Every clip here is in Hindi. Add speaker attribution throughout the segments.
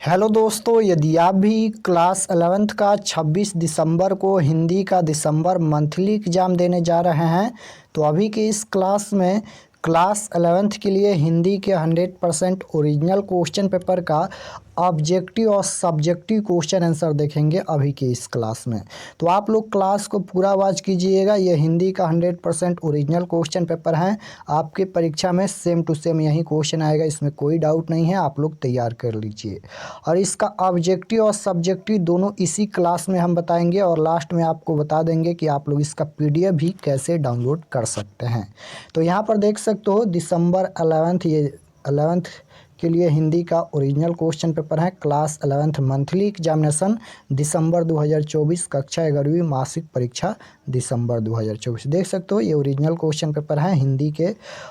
Speaker 1: हेलो दोस्तों, यदि आप भी क्लास 11th का 26 दिसंबर को हिंदी का दिसंबर मंथली एग्ज़ाम देने जा रहे हैं तो अभी के इस क्लास में क्लास 11th के लिए हिंदी के 100% ओरिजिनल क्वेश्चन पेपर का ऑब्जेक्टिव और सब्जेक्टिव क्वेश्चन आंसर देखेंगे अभी के इस क्लास में। तो आप लोग क्लास को पूरा वॉच कीजिएगा। ये हिंदी का 100% ओरिजिनल क्वेश्चन पेपर है। आपके परीक्षा में सेम टू सेम यही क्वेश्चन आएगा, इसमें कोई डाउट नहीं है। आप लोग तैयार कर लीजिए और इसका ऑब्जेक्टिव और सब्जेक्टिव दोनों इसी क्लास में हम बताएंगे और लास्ट में आपको बता देंगे कि आप लोग इसका पीडीएफ भी कैसे डाउनलोड कर सकते हैं। तो यहाँ पर देख सकते हो दिसंबर 11th, ये 11th के लिए हिंदी का ओरिजिनल क्वेश्चन पेपर है। क्लास 11th मंथली एग्जामिनेशन दिसंबर 2024, कक्षा 11वीं मासिक परीक्षा दिसंबर 2024। देख सकते हो ये ओरिजिनल क्वेश्चन पेपर है हिंदी के।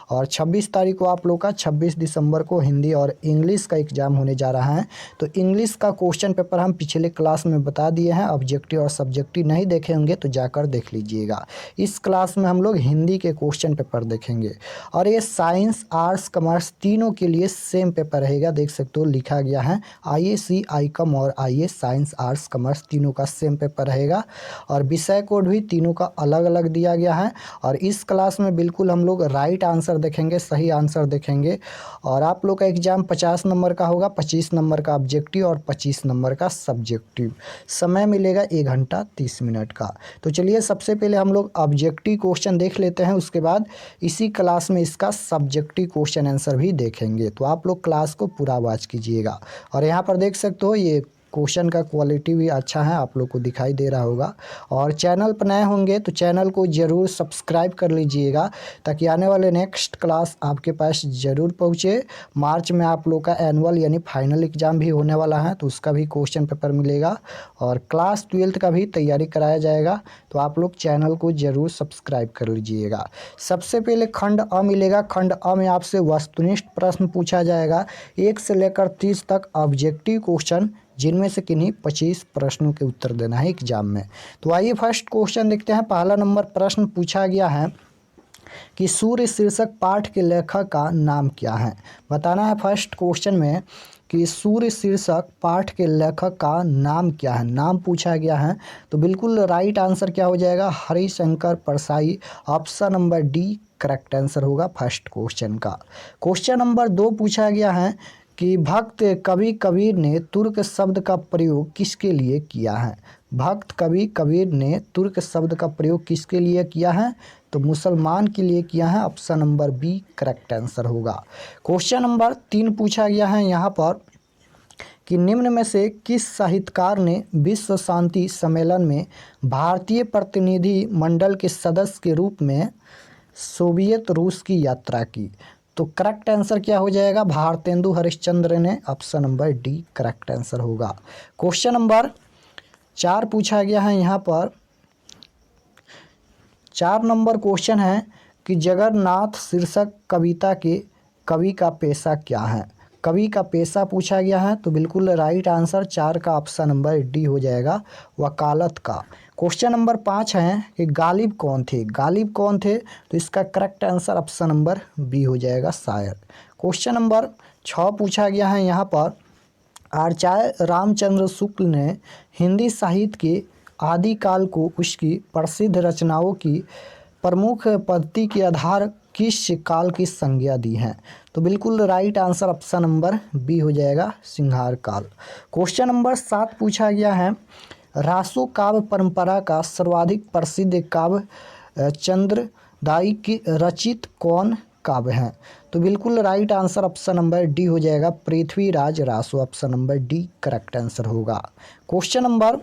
Speaker 1: और 26 तारीख को आप लोग का 26 दिसंबर को हिंदी और इंग्लिश का एग्ज़ाम होने जा रहा है। तो इंग्लिश का क्वेश्चन पेपर हम पिछले क्लास में बता दिए हैं। ऑब्जेक्टिव और सब्जेक्टिव नहीं देखे होंगे तो जाकर देख लीजिएगा। इस क्लास में हम लोग हिंदी के क्वेश्चन पेपर देखेंगे और ये साइंस, आर्ट्स, कॉमर्स तीनों के लिए सेम पेपर रहेगा। देख सकते हो लिखा गया है IAC, ICOM और IAS, साइंस, आर्ट्स, कॉमर्स तीनों का सेम पेपर रहेगा और विषय कोड भी तीनों का अलग अलग दिया गया है। और इस क्लास में बिल्कुल हम लोग राइट आंसर देखेंगे, सही आंसर देखेंगे। और आप लोग का एग्ज़ाम 50 नंबर का होगा, 25 नंबर का ऑब्जेक्टिव और 25 नंबर का सब्जेक्टिव। समय मिलेगा 1 घंटा 30 मिनट का। तो चलिए सबसे पहले हम लोग ऑब्जेक्टिव क्वेश्चन देख लेते हैं, उसके बाद इसी क्लास में इसका सब्जेक्टिव क्वेश्चन आंसर भी देखेंगे। तो आप लोग क्लास को पूरा वॉच कीजिएगा। और यहाँ पर देख सकते हो ये क्वेश्चन का क्वालिटी भी अच्छा है, आप लोग को दिखाई दे रहा होगा। और चैनल पर नए होंगे तो चैनल को ज़रूर सब्सक्राइब कर लीजिएगा ताकि आने वाले नेक्स्ट क्लास आपके पास ज़रूर पहुँचे। मार्च में आप लोग का एनुअल यानी फाइनल एग्ज़ाम भी होने वाला है तो उसका भी क्वेश्चन पेपर मिलेगा और क्लास 12th का भी तैयारी कराया जाएगा। तो आप लोग चैनल को ज़रूर सब्सक्राइब कर लीजिएगा। सबसे पहले खंड अ मिलेगा। खंड अ में आपसे वस्तुनिष्ठ प्रश्न पूछा जाएगा 1 से लेकर 30 तक ऑब्जेक्टिव क्वेश्चन, जिनमें से किन्हीं 25 प्रश्नों के उत्तर देना है एग्जाम में। तो आइए फर्स्ट क्वेश्चन देखते हैं। पहला नंबर प्रश्न पूछा गया है कि सूर्य शीर्षक पाठ के लेखक का नाम क्या है। बताना है फर्स्ट क्वेश्चन में कि सूर्य शीर्षक पाठ के लेखक का नाम क्या है, नाम पूछा गया है। तो बिल्कुल राइट आंसर क्या हो जाएगा, Harishankar Parsai. Option number D correct answer होगा फर्स्ट क्वेश्चन का। क्वेश्चन नंबर 2 पूछा गया है कि भक्त कवि कबीर ने तुर्क शब्द का प्रयोग किसके लिए किया है। भक्त कवि कबीर ने तुर्क शब्द का प्रयोग किसके लिए किया है, तो मुसलमान के लिए किया है। Option number B correct answer होगा। क्वेश्चन नंबर 3 पूछा गया है यहाँ पर कि निम्न में से किस साहित्यकार ने विश्व शांति सम्मेलन में भारतीय प्रतिनिधि मंडल के सदस्य के रूप में सोवियत रूस की यात्रा की। तो करेक्ट आंसर क्या हो जाएगा, भारतेंदु हरिश्चंद्र ने। Option number D correct answer होगा। क्वेश्चन नंबर 4 पूछा गया है यहाँ पर। 4 नंबर क्वेश्चन है कि जगन्नाथ शीर्षक कविता के कवि का पेशा क्या है। कवि का पेशा पूछा गया है तो बिल्कुल राइट आंसर 4 का ऑप्शन नंबर डी हो जाएगा, वकालत का। क्वेश्चन नंबर 5 है कि गालिब कौन थे। गालिब कौन थे, तो इसका correct answer option number B हो जाएगा, शायर। क्वेश्चन नंबर 6 पूछा गया है यहाँ पर। आचार्य रामचंद्र शुक्ल ने हिंदी साहित्य के आदिकाल को उसकी प्रसिद्ध रचनाओं की प्रमुख पद्धति के आधार किस काल की संज्ञा दी है। तो बिल्कुल right answer option number B हो जाएगा, सिंहार काल। क्वेश्चन नंबर 7 पूछा गया है रासो काव्य परंपरा का सर्वाधिक प्रसिद्ध काव्य चंद्रदाई की रचित कौन काव्य है। तो बिल्कुल right answer option number D हो जाएगा, Prithviraj Raso. Option number D correct answer होगा। क्वेश्चन नंबर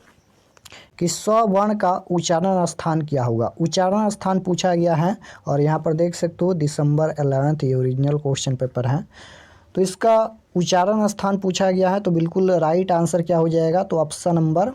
Speaker 1: कि स्वर्ण का उच्चारण स्थान क्या होगा। उच्चारण स्थान पूछा गया है और यहाँ पर देख सकते हो दिसंबर 11th ये ओरिजिनल क्वेश्चन पेपर है। तो इसका उच्चारण स्थान पूछा गया है तो बिल्कुल राइट आंसर क्या हो जाएगा, तो ऑप्शन नंबर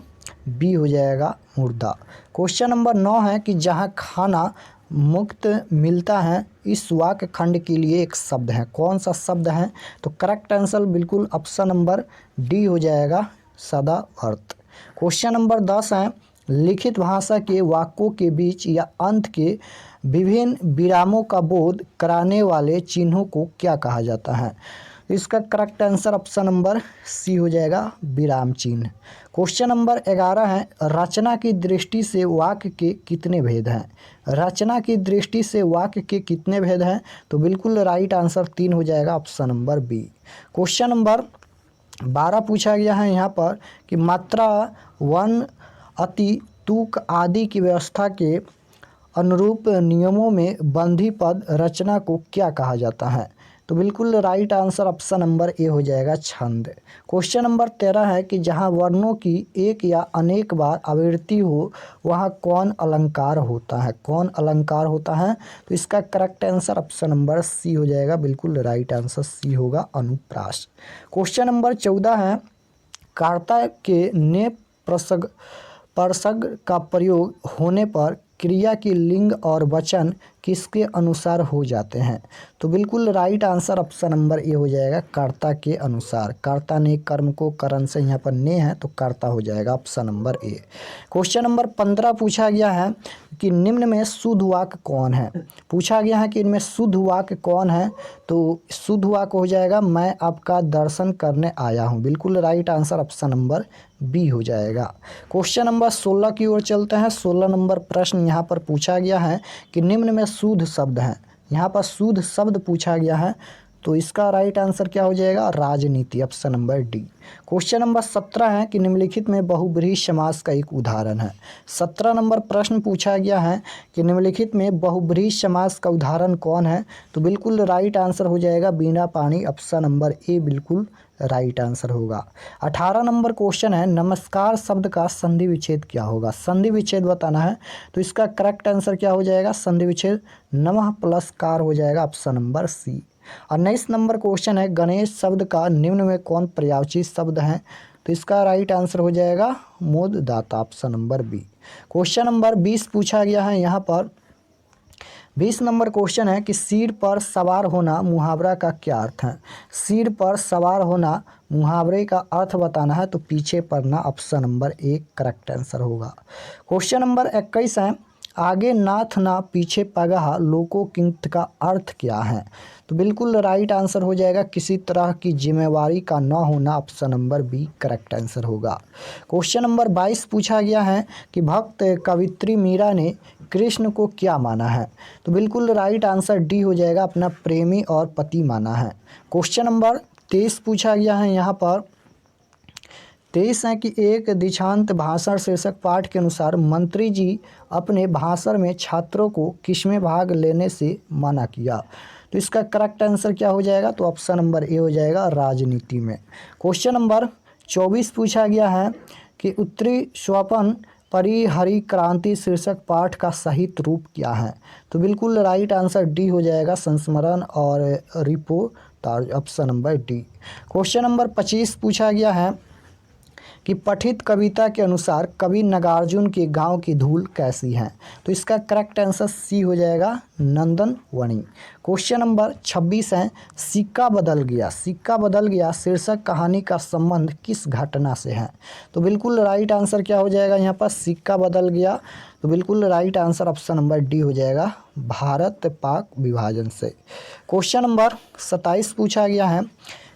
Speaker 1: बी हो जाएगा, मुर्दा। क्वेश्चन नंबर 9 है कि जहाँ खाना मुक्त मिलता है इस वाक्य खंड के लिए एक शब्द है, कौन सा शब्द है। तो करेक्ट आंसर बिल्कुल ऑप्शन नंबर डी हो जाएगा, सदावर्त। क्वेश्चन नंबर 10 है लिखित भाषा के वाक्यों के बीच या अंत के विभिन्न विरामों का बोध कराने वाले चिन्हों को क्या कहा जाता है। तो इसका correct answer option number C हो जाएगा, विराम चिन्ह। क्वेश्चन नंबर 11 है, रचना की दृष्टि से वाक्य के कितने भेद हैं? रचना की दृष्टि से वाक्य के कितने भेद हैं? तो बिल्कुल राइट आंसर 3 हो जाएगा, option number B. Question number 12 पूछा गया है यहाँ पर कि मात्रा, वन, अति, तुक आदि की व्यवस्था के अनुरूप नियमों में बंधी पद रचना को क्या कहा जाता है? तो बिल्कुल right answer option number A हो जाएगा, छंद। क्वेश्चन नंबर 13 है कि जहाँ वर्णों की एक या अनेक बार आवृत्ति हो वहाँ कौन अलंकार होता है? कौन अलंकार होता है? तो इसका correct answer option number C हो जाएगा, बिल्कुल राइट आंसर सी होगा, अनुप्रास। क्वेश्चन नंबर 14 है, कर्ता के ने परसग का प्रयोग होने पर क्रिया की लिंग और वचन किसके अनुसार हो जाते हैं? तो बिल्कुल right answer option number A हो जाएगा, कर्ता के अनुसार। कर्ता ने कर्म को करण से यहाँ पर ने है तो कर्ता हो जाएगा, option number A. Question number 15 पूछा गया है कि निम्न में शुद्ध वाक्य कौन है? पूछा गया है कि इनमें शुद्ध वाक्य कौन है? तो शुद्ध वाक्य हो जाएगा, मैं आपका दर्शन करने आया हूँ। बिल्कुल right answer option number B हो जाएगा। क्वेश्चन नंबर 16 की ओर चलते हैं। 16 नंबर प्रश्न यहाँ पर पूछा गया है कि निम्न में शुद्ध शब्द हैं। यहाँ पर शुद्ध शब्द पूछा गया है तो इसका राइट आंसर क्या हो जाएगा, राजनीति, option number D. Question number 17 है कि निम्नलिखित में बहुब्रीहि समास का एक उदाहरण है। 17 नंबर प्रश्न पूछा गया है कि निम्नलिखित में बहुब्रीहि समास का उदाहरण कौन है? तो बिल्कुल राइट आंसर हो जाएगा, बीना पानी, ऑप्शन नंबर ए बिल्कुल राइट आंसर होगा। 18 नंबर क्वेश्चन है, नमस्कार शब्द का संधि विच्छेद क्या होगा? संधि विच्छेद बताना है तो इसका करेक्ट आंसर क्या हो जाएगा, संधि विच्छेद नमः प्लस कार हो जाएगा, ऑप्शन नंबर सी। और 19 नंबर क्वेश्चन है, गणेश शब्द का निम्न में कौन पर्यायवाची शब्द है? तो इसका राइट आंसर हो जाएगा मोददाता, option number B. Question number 20 पूछा गया है यहाँ पर। 20 नंबर क्वेश्चन है कि सिर पर सवार होना मुहावरा का क्या अर्थ है? सिर पर सवार होना मुहावरे का अर्थ बताना है तो पीछे पड़ना, option number A correct answer होगा। क्वेश्चन नंबर 21 है, आगे नाथ ना पीछे पगहा लोकोकिंत का अर्थ क्या है? तो बिल्कुल राइट आंसर हो जाएगा, किसी तरह की जिम्मेवारी का न होना, option number B correct answer होगा। क्वेश्चन नंबर 22 पूछा गया है कि भक्त कवित्री मीरा ने कृष्ण को क्या माना है? तो बिल्कुल राइट आंसर डी हो जाएगा, अपना प्रेमी और पति माना है। क्वेश्चन नंबर 23 पूछा गया है यहाँ पर। 23 है कि एक दीक्षांत भाषण शीर्षक पाठ के अनुसार मंत्री जी अपने भाषण में छात्रों को किसमें भाग लेने से मना किया? तो इसका करेक्ट आंसर क्या हो जाएगा, तो ऑप्शन नंबर ए हो जाएगा, राजनीति में। क्वेश्चन नंबर 24 पूछा गया है कि उत्तरी स्वपन परिहरी क्रांति शीर्षक पाठ का सहित रूप क्या है? तो बिल्कुल राइट आंसर डी हो जाएगा, संस्मरण और report, option number D. Question number 25 पूछा गया है कि पठित कविता के अनुसार कवि नागार्जुन के गांव की धूल कैसी है? तो इसका करेक्ट आंसर सी हो जाएगा, नंदनवनी। क्वेश्चन नंबर 26 है, सिक्का बदल गया, सिक्का बदल गया शीर्षक कहानी का संबंध किस घटना से है? तो बिल्कुल राइट आंसर क्या हो जाएगा यहाँ पर, सिक्का बदल गया, तो बिल्कुल right answer option number D हो जाएगा, भारत पाक विभाजन से। क्वेश्चन नंबर 27 पूछा गया है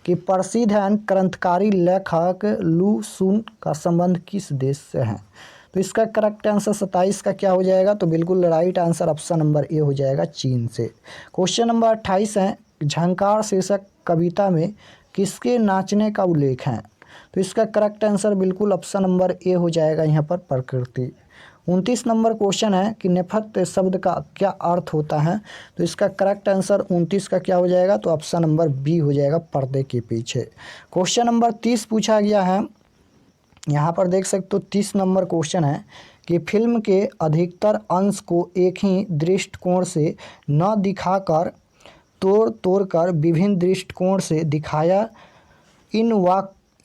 Speaker 1: कि प्रसिद्ध एवं क्रांतिकारी लेखक लू सुन का संबंध किस देश से है? तो इसका करेक्ट आंसर 27 का क्या हो जाएगा, तो बिल्कुल right answer option number A हो जाएगा, चीन से। क्वेश्चन नंबर 28 है, झंकार शीर्षक कविता में किसके नाचने का उल्लेख है? तो इसका करेक्ट आंसर बिल्कुल ऑप्शन नंबर ए हो जाएगा यहाँ पर, प्रकृति। 29 नंबर क्वेश्चन है कि नेपथ्य शब्द का क्या अर्थ होता है? तो इसका करेक्ट आंसर 29 का क्या हो जाएगा, तो ऑप्शन नंबर बी हो जाएगा, पर्दे के पीछे। क्वेश्चन नंबर 30 पूछा गया है, यहाँ पर देख सकते हो 30 नंबर क्वेश्चन है कि फिल्म के अधिकतर अंश को एक ही दृष्टिकोण से न दिखाकर तोड़ कर विभिन्न दृष्टिकोण से दिखाया,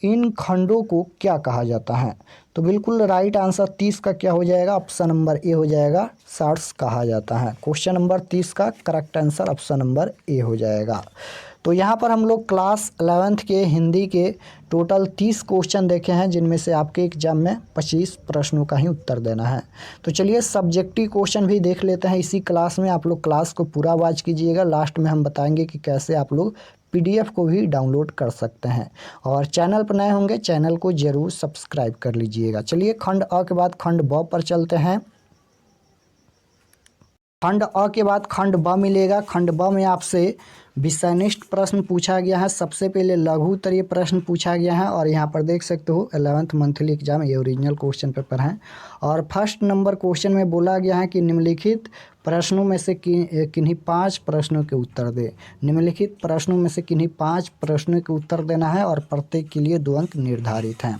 Speaker 1: इन खंडों को क्या कहा जाता है? तो बिल्कुल राइट आंसर 30 का क्या हो जाएगा, ऑप्शन नंबर ए हो जाएगा, शार्ट्स कहा जाता है। क्वेश्चन नंबर 30 का correct answer option number A हो जाएगा। तो यहाँ पर हम लोग क्लास 11th के हिंदी के टोटल 30 क्वेश्चन देखे हैं, जिनमें से आपके एग्जाम में 25 प्रश्नों का ही उत्तर देना है। तो चलिए सब्जेक्टिव क्वेश्चन भी देख लेते हैं इसी क्लास में। आप लोग क्लास को पूरा वॉच कीजिएगा, लास्ट में हम बताएंगे कि कैसे आप लोग PDF को भी डाउनलोड कर सकते हैं। और चैनल पर नए होंगे चैनल को ज़रूर सब्सक्राइब कर लीजिएगा। चलिए खंड अ के बाद खंड ब पर चलते हैं। खंड अ के बाद खंड ब मिलेगा। खंड ब में आपसे विषयनिष्ठ प्रश्न पूछा गया है। सबसे पहले लघु उत्तरीय प्रश्न पूछा गया है और यहाँ पर देख सकते हो 11th मंथली एग्जाम, ये ओरिजिनल क्वेश्चन पेपर है। और फर्स्ट नंबर क्वेश्चन में बोला गया है कि निम्नलिखित प्रश्नों में से किन्हीं 5 प्रश्नों के उत्तर दे। निम्नलिखित प्रश्नों में से किन्हीं 5 प्रश्नों के उत्तर देना है और प्रत्येक के लिए 2 अंक निर्धारित हैं।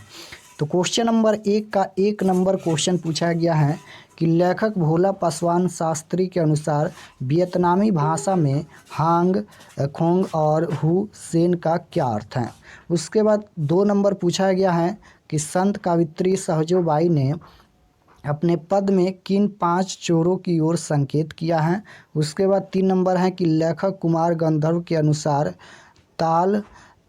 Speaker 1: तो क्वेश्चन नंबर 1 का 1 नंबर क्वेश्चन पूछा गया है कि लेखक भोला पासवान शास्त्री के अनुसार वियतनामी भाषा में हांग, खोंग और हु सेन का क्या अर्थ है। उसके बाद 2 नंबर पूछा गया है कि संत कवित्री सहजोबाई ने अपने पद में किन 5 चोरों की ओर संकेत किया है। उसके बाद 3 नंबर है कि लेखक कुमार गंधर्व के अनुसार ताल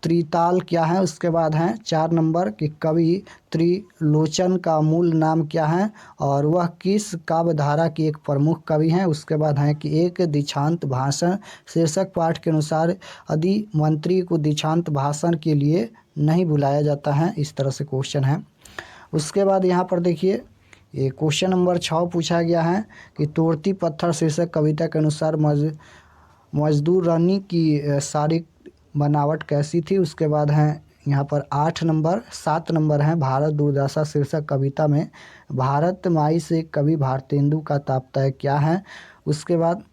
Speaker 1: त्रिताल क्या है। उसके बाद है 4 नंबर कि कवि त्रिलोचन का मूल नाम क्या है और वह किस काव्यधारा के एक प्रमुख कवि हैं। उसके बाद है कि एक दीक्षांत भाषण शीर्षक पाठ के अनुसार यदि मंत्री को दीक्षांत भाषण के लिए नहीं बुलाया जाता है। इस तरह से क्वेश्चन है। उसके बाद यहाँ पर देखिए ये क्वेश्चन नंबर 6 पूछा गया है कि तोड़ती पत्थर शीर्षक कविता के अनुसार मजदूर रानी की शारीरिक बनावट कैसी थी। उसके बाद है यहाँ पर 7 नंबर है भारत दुर्दशा शीर्षक कविता में भारत माई से कवि भारतेंदु का तात्पर्य क्या है। उसके बाद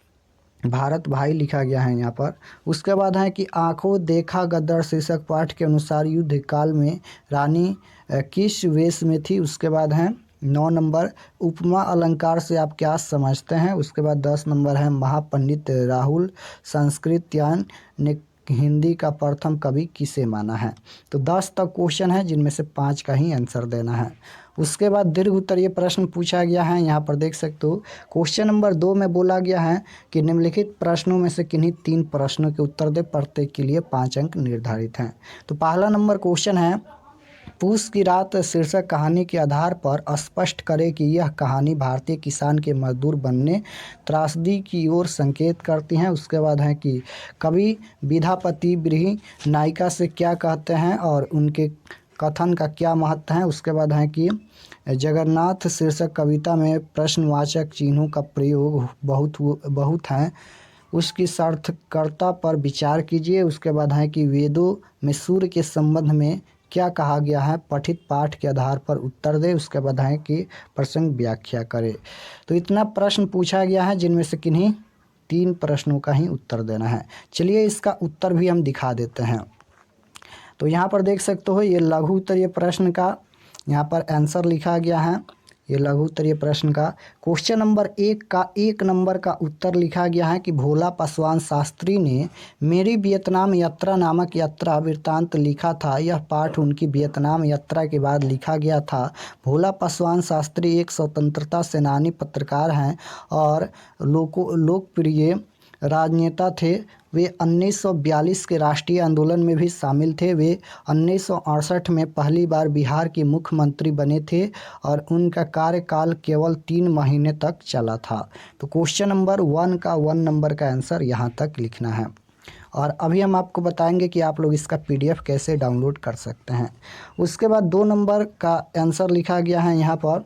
Speaker 1: भारत भाई लिखा गया है यहाँ पर। उसके बाद है कि आंखों देखा गद्दर शीर्षक पाठ के अनुसार युद्ध काल में रानी किस वेश में थी। उसके बाद है 9 नंबर उपमा अलंकार से आप क्या समझते हैं। उसके बाद 10 नंबर है महापंडित राहुल संस्कृत्यायन ने हिंदी का प्रथम कवि किसे माना है। तो 10 तक क्वेश्चन है जिनमें से 5 का ही आंसर देना है। उसके बाद दीर्घ उत्तरीय प्रश्न पूछा गया है। यहाँ पर देख सकते हो क्वेश्चन नंबर 2 में बोला गया है कि निम्नलिखित प्रश्नों में से किन्हीं 3 प्रश्नों के उत्तर दे, प्रत्येक के लिए 5 अंक निर्धारित हैं। तो पहला नंबर क्वेश्चन है पूस की रात शीर्षक कहानी के आधार पर स्पष्ट करे कि यह कहानी भारतीय किसान के मजदूर बनने त्रासदी की ओर संकेत करती हैं। उसके बाद है कि कवि विधापति ब्रीही नायिका से क्या कहते हैं और उनके कथन का क्या महत्व है। उसके बाद है कि जगन्नाथ शीर्षक कविता में प्रश्नवाचक चिन्हों का प्रयोग बहुत है, उसकी सार्थकता पर विचार कीजिए। उसके बाद है कि वेदों में सूर्य के संबंध में क्या कहा गया है, पठित पाठ के आधार पर उत्तर दे। उसके बाद है कि प्रसंग व्याख्या करे। तो इतना प्रश्न पूछा गया है जिनमें से किन्हीं 3 प्रश्नों का ही उत्तर देना है। चलिए इसका उत्तर भी हम दिखा देते हैं। तो यहाँ पर देख सकते हो ये लघु उत्तरीय प्रश्न का यहाँ पर आंसर लिखा गया है। ये लघु उत्तरीय प्रश्न का क्वेश्चन नंबर 1 का 1 नंबर का उत्तर लिखा गया है कि भोला पासवान शास्त्री ने मेरी वियतनाम यात्रा नामक यात्रा वृत्तांत लिखा था। यह पाठ उनकी वियतनाम यात्रा के बाद लिखा गया था। भोला पासवान शास्त्री एक स्वतंत्रता सेनानी पत्रकार हैं और लोकप्रिय राजनेता थे। वे 1942 के राष्ट्रीय आंदोलन में भी शामिल थे। वे 1968 में पहली बार बिहार के मुख्यमंत्री बने थे और उनका कार्यकाल केवल 3 महीने तक चला था। तो क्वेश्चन नंबर 1 का 1 नंबर का आंसर यहाँ तक लिखना है। और अभी हम आपको बताएंगे कि आप लोग इसका PDF कैसे डाउनलोड कर सकते हैं। उसके बाद 2 नंबर का आंसर लिखा गया है यहाँ पर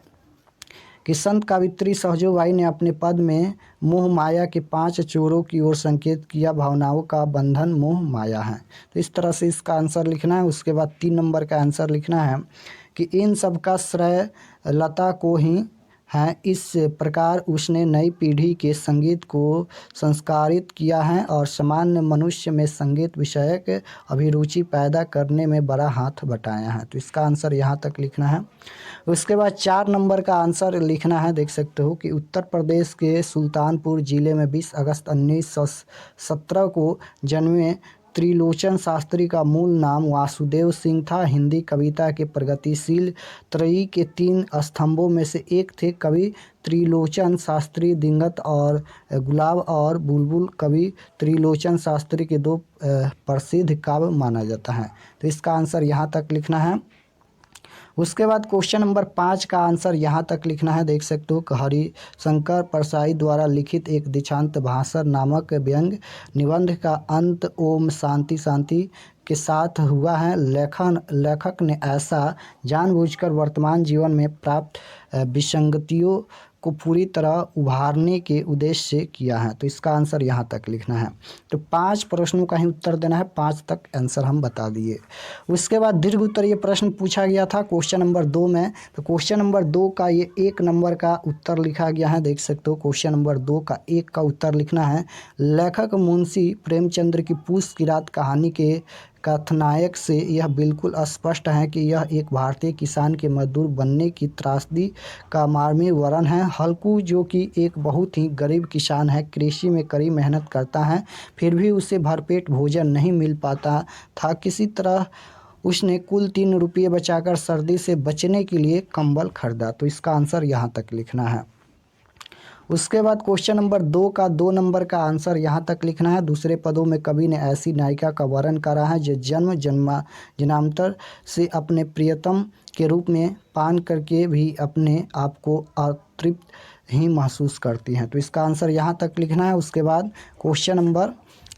Speaker 1: कि संत कवित्री सहजोबाई ने अपने पद में मोह माया के 5 चोरों की ओर संकेत किया। भावनाओं का बंधन मोह माया है। तो इस तरह से इसका आंसर लिखना है। उसके बाद 3 नंबर का आंसर लिखना है कि इन सब का श्रेय लता को ही है। इस प्रकार उसने नई पीढ़ी के संगीत को संस्कारित किया है और सामान्य मनुष्य में संगीत विषयक अभिरुचि पैदा करने में बड़ा हाथ बटाया है। तो इसका आंसर यहाँ तक लिखना है। उसके बाद 4 नंबर का आंसर लिखना है। देख सकते हो कि उत्तर प्रदेश के सुल्तानपुर ज़िले में 20 अगस्त 1917 को जन्मे त्रिलोचन शास्त्री का मूल नाम वासुदेव सिंह था। हिंदी कविता के प्रगतिशील त्रयी के 3 स्तंभों में से एक थे। कवि त्रिलोचन शास्त्री दिगंत और गुलाब और बुलबुल कवि त्रिलोचन शास्त्री के 2 प्रसिद्ध काव्य माना जाता है। तो इसका आंसर यहाँ तक लिखना है। उसके बाद क्वेश्चन नंबर 5 का आंसर यहाँ तक लिखना है। देख सकते हो कि हरिशंकर परसाई द्वारा लिखित एक दीक्षांत भाषण नामक व्यंग निबंध का अंत ओम शांति शांति के साथ हुआ है। लेखक ने ऐसा जानबूझकर वर्तमान जीवन में प्राप्त विसंगतियों को पूरी तरह उभारने के उद्देश्य से किया है। तो इसका आंसर यहाँ तक लिखना है। तो 5 प्रश्नों का ही उत्तर देना है, 5 तक आंसर हम बता दिए। उसके बाद दीर्घ उत्तरीय प्रश्न पूछा गया था क्वेश्चन नंबर 2 में। तो क्वेश्चन नंबर 2 का ये 1 नंबर का उत्तर लिखा गया है। देख सकते हो क्वेश्चन नंबर 2 का 1 का उत्तर लिखना है। लेखक मुंशी प्रेमचंद्र की पूस की रात कहानी के कथानायक से यह बिल्कुल स्पष्ट है कि यह एक भारतीय किसान के मजदूर बनने की त्रासदी का मार्मिक वर्णन है। हल्कू, जो कि एक बहुत ही गरीब किसान है, कृषि में कड़ी मेहनत करता है, फिर भी उसे भरपेट भोजन नहीं मिल पाता था। किसी तरह उसने कुल 3 रुपये बचाकर सर्दी से बचने के लिए कंबल खरीदा। तो इसका आंसर यहाँ तक लिखना है। उसके बाद क्वेश्चन नंबर 2 का 2 नंबर का आंसर यहाँ तक लिखना है। दूसरे पदों में कवि ने ऐसी नायिका का वर्णन करा है जो जन्मांतर से अपने प्रियतम के रूप में पान करके भी अपने आप को अतृप्त ही महसूस करती हैं। तो इसका आंसर यहाँ तक लिखना है। उसके बाद क्वेश्चन नंबर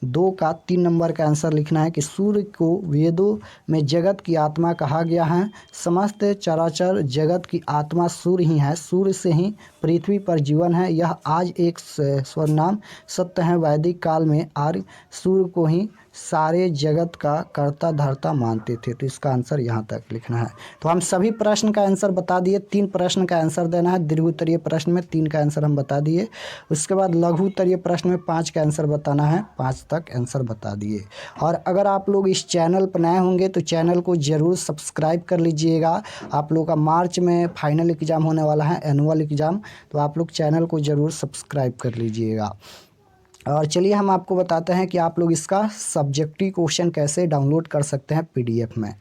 Speaker 1: 2 का 3 नंबर का आंसर लिखना है कि सूर्य को वेदों में जगत की आत्मा कहा गया है। समस्त चराचर जगत की आत्मा सूर्य ही है। सूर्य से ही पृथ्वी पर जीवन है। यह आज एक स्वर्णाम सत्य है। वैदिक काल में आर्य सूर्य को ही सारे जगत का कर्ता धर्ता मानते थे। तो इसका आंसर यहाँ तक लिखना है। तो हम सभी प्रश्न का आंसर बता दिए। 3 प्रश्न का आंसर देना है। दीर्घ उत्तरीय प्रश्न में 3 का आंसर हम बता दिए। उसके बाद लघु उत्तरीय प्रश्न में 5 का आंसर बताना है। 5 तक आंसर बता दिए। और अगर आप लोग इस चैनल पर नए होंगे तो चैनल को ज़रूर सब्सक्राइब कर लीजिएगा। आप लोग का मार्च में फाइनल एग्ज़ाम होने वाला है, एनुअल एग्ज़ाम, तो आप लोग चैनल को ज़रूर सब्सक्राइब कर लीजिएगा। और चलिए हम आपको बताते हैं कि आप लोग इसका सब्जेक्टिव क्वेश्चन कैसे डाउनलोड कर सकते हैं पीडीएफ में।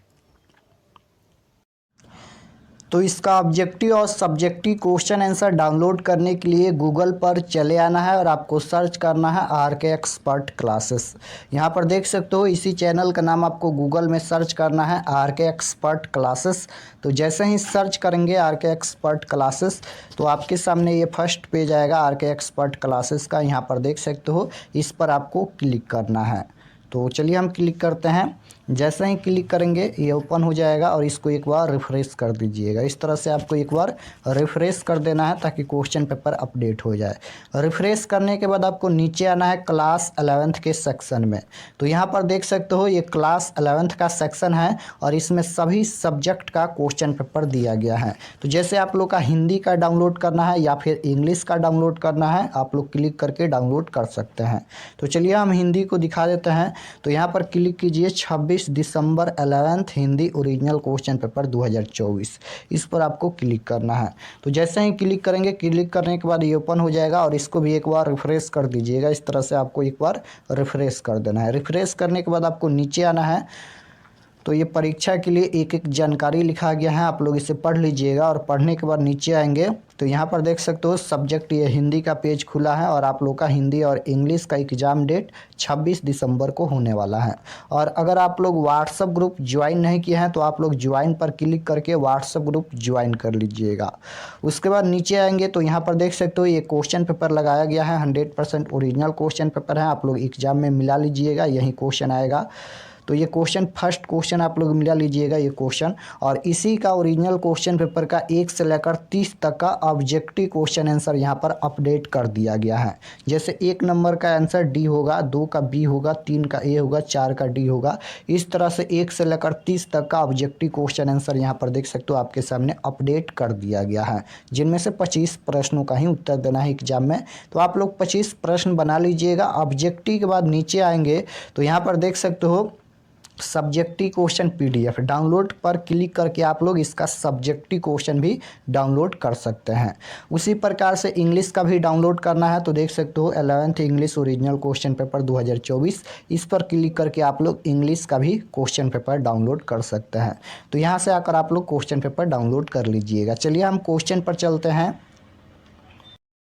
Speaker 1: तो इसका ऑब्जेक्टिव और सब्जेक्टिव क्वेश्चन आंसर डाउनलोड करने के लिए गूगल पर चले आना है और आपको सर्च करना है आरके एक्सपर्ट क्लासेस। यहाँ पर देख सकते हो इसी चैनल का नाम आपको गूगल में सर्च करना है आरके एक्सपर्ट क्लासेस। तो जैसे ही सर्च करेंगे आरके एक्सपर्ट क्लासेस तो आपके सामने ये फर्स्ट पेज आएगा आरके एक्सपर्ट क्लासेस का। यहाँ पर देख सकते हो, इस पर आपको क्लिक करना है। तो चलिए हम क्लिक करते हैं। जैसे ही क्लिक करेंगे ये ओपन हो जाएगा और इसको एक बार रिफ़्रेश कर दीजिएगा। इस तरह से आपको एक बार रिफ़्रेश कर देना है ताकि क्वेश्चन पेपर अपडेट हो जाए। रिफ़्रेश करने के बाद आपको नीचे आना है क्लास 11th के सेक्शन में। तो यहाँ पर देख सकते हो ये क्लास 11th का सेक्शन है और इसमें सभी सब्जेक्ट का क्वेश्चन पेपर दिया गया है। तो जैसे आप लोग का हिंदी का डाउनलोड करना है या फिर इंग्लिश का डाउनलोड करना है, आप लोग क्लिक करके डाउनलोड कर सकते हैं। तो चलिए हम हिंदी को दिखा देते हैं। तो यहाँ पर क्लिक कीजिए 26 दिसंबर 11th Hindi original question paper 2024, इस पर आपको क्लिक करना है। तो जैसे ही क्लिक करेंगे, क्लिक करने के बाद ये ओपन हो जाएगा और इसको भी एक बार रिफ़्रेश कर दीजिएगा। इस तरह से आपको एक बार रिफ़्रेश कर देना है। रिफ़्रेश करने के बाद आपको नीचे आना है। तो ये परीक्षा के लिए एक एक जानकारी लिखा गया है, आप लोग इसे पढ़ लीजिएगा। और पढ़ने के बाद नीचे आएंगे तो यहाँ पर देख सकते हो सब्जेक्ट ये हिंदी का पेज खुला है और आप लोग का हिंदी और इंग्लिश का एग्ज़ाम डेट 26 दिसंबर को होने वाला है। और अगर आप लोग व्हाट्सएप ग्रुप ज्वाइन नहीं किए हैं तो आप लोग ज्वाइन पर क्लिक करके व्हाट्सएप ग्रुप ज्वाइन कर लीजिएगा। उसके बाद नीचे आएंगे तो यहाँ पर देख सकते हो ये क्वेश्चन पेपर लगाया गया है, 100% ओरिजिनल क्वेश्चन पेपर है। आप लोग एग्ज़ाम में मिला लीजिएगा, यही क्वेश्चन आएगा। तो ये क्वेश्चन फर्स्ट क्वेश्चन आप लोग मिला लीजिएगा ये क्वेश्चन। और इसी का ओरिजिनल क्वेश्चन पेपर का 1 से लेकर 30 तक का ऑब्जेक्टिव क्वेश्चन आंसर यहाँ पर अपडेट कर दिया गया है। जैसे 1 नंबर का आंसर डी होगा, 2 का बी होगा, 3 का ए होगा, 4 का डी होगा। इस तरह से 1 से लेकर 30 तक का ऑब्जेक्टिव क्वेश्चन आंसर यहाँ पर देख सकते हो आपके सामने अपडेट कर दिया गया है, जिनमें से 25 प्रश्नों का ही उत्तर देना है एग्जाम में। तो आप लोग 25 प्रश्न बना लीजिएगा। ऑब्जेक्टिव के बाद नीचे आएंगे तो यहाँ पर देख सकते हो सब्जेक्टिव क्वेश्चन पीडीएफ, डाउनलोड पर क्लिक करके आप लोग इसका सब्जेक्टिव क्वेश्चन भी डाउनलोड कर सकते हैं। उसी प्रकार से इंग्लिश का भी डाउनलोड करना है तो देख सकते हो 11th English original question paper 2024, इस पर क्लिक करके आप लोग इंग्लिश का भी क्वेश्चन पेपर डाउनलोड कर सकते हैं। तो यहाँ से आकर आप लोग क्वेश्चन पेपर डाउनलोड कर लीजिएगा। चलिए हम क्वेश्चन पर चलते हैं।